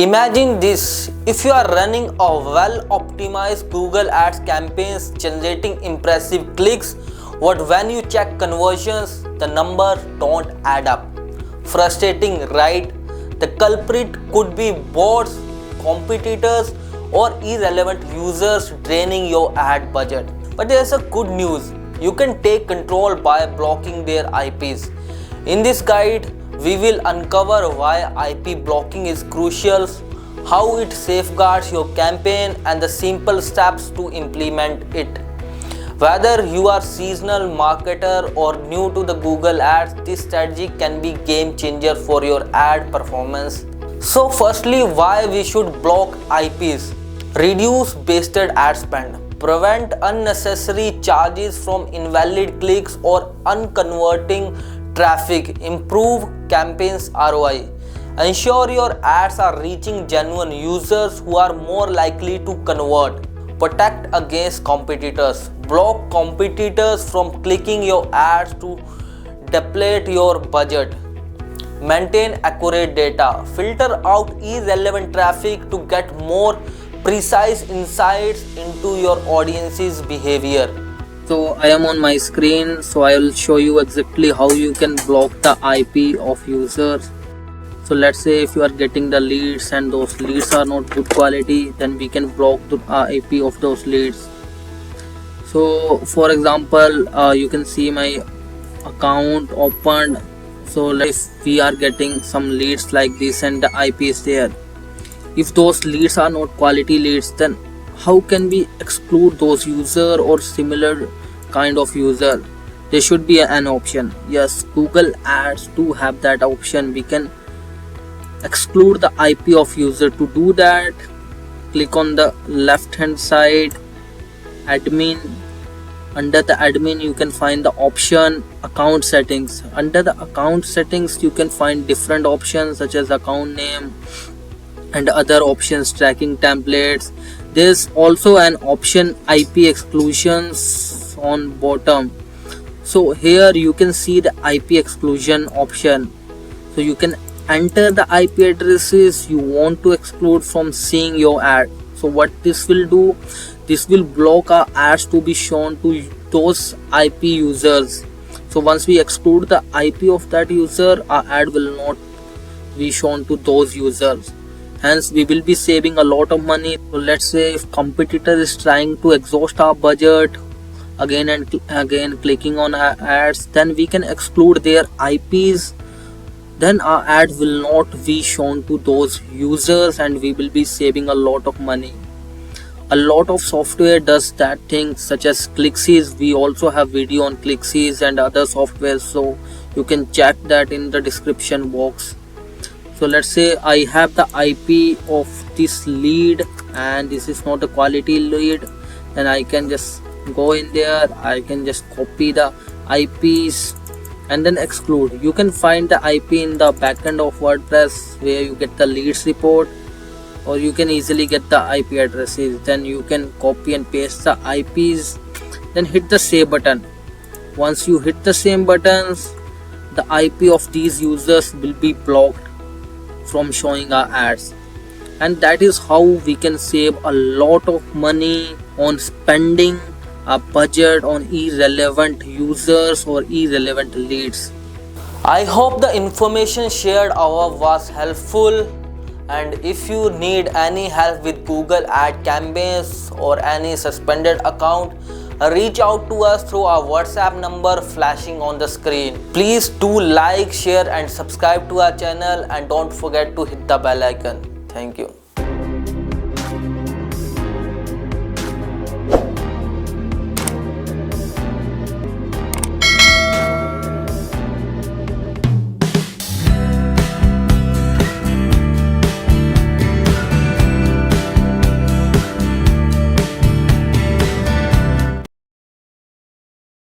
Imagine this, if you are running a well-optimized Google Ads campaigns generating impressive clicks, but when you check conversions, the numbers don't add up. Frustrating, right? The culprit could be bots, competitors, or irrelevant users draining your ad budget. But there's a good news. You can take control by blocking their IPs. In this guide, we will uncover why IP blocking is crucial, how it safeguards your campaign, and the simple steps to implement it. Whether you are a seasonal marketer or new to the Google Ads, this strategy can be game changer for your ad performance. So firstly, why we should block IPs? Reduce wasted ad spend. Prevent unnecessary charges from invalid clicks or unconverting traffic. Improve campaigns ROI. Ensure your ads are reaching genuine users who are more likely to convert. Protect against competitors. Block competitors from clicking your ads to deplete your budget. Maintain accurate data. Filter out irrelevant traffic to get more precise insights into your audience's behavior. So I am on my screen, so I will show you exactly how you can block the IP of users. So let's say if you are getting the leads and those leads are not good quality, then we can block the IP of those leads. So for example, you can see my account opened. So if we are getting some leads like this and the IP is there, if those leads are not quality leads, then how can we exclude those user or similar kind of user? There should be an option. Yes, Google Ads do have that option. We can exclude the IP of user. To do that, click on the left hand side, admin. Under the admin you can find the option account settings. Under the account settings you can find different options such as account name and other options, tracking templates. There's also an option IP exclusions on bottom. So here you can see the IP exclusion option. So you can enter the IP addresses you want to exclude from seeing your ad. So what this will do, this will block our ads to be shown to those IP users. So once we exclude the IP of that user, our ad will not be shown to those users. Hence we will be saving a lot of money. So let's say if competitor is trying to exhaust our budget again and again clicking on our ads, then we can exclude their IPs. Then our ad will not be shown to those users and we will be saving a lot of money. A lot of software does that thing, such as ClickSees. We also have video on ClickSees and other software, so you can check that in the description box. So let's say I have the IP of this lead and this is not a quality lead, then I can just go in there, I can just copy the IPs and then exclude. You can find the IP in the backend of WordPress where you get the leads report, or you can easily get the IP addresses. Then you can copy and paste the IPs, then hit the save button. Once you hit the same buttons, the IP of these users will be blocked from showing our ads. And that is how we can save a lot of money on spending a budget on irrelevant users or irrelevant leads. I hope the information shared above was helpful, and if you need any help with Google Ad campaigns or any suspended account, reach out to us through our WhatsApp number flashing on the screen. Please do like, share and subscribe to our channel, and don't forget to hit the bell icon. Thank you.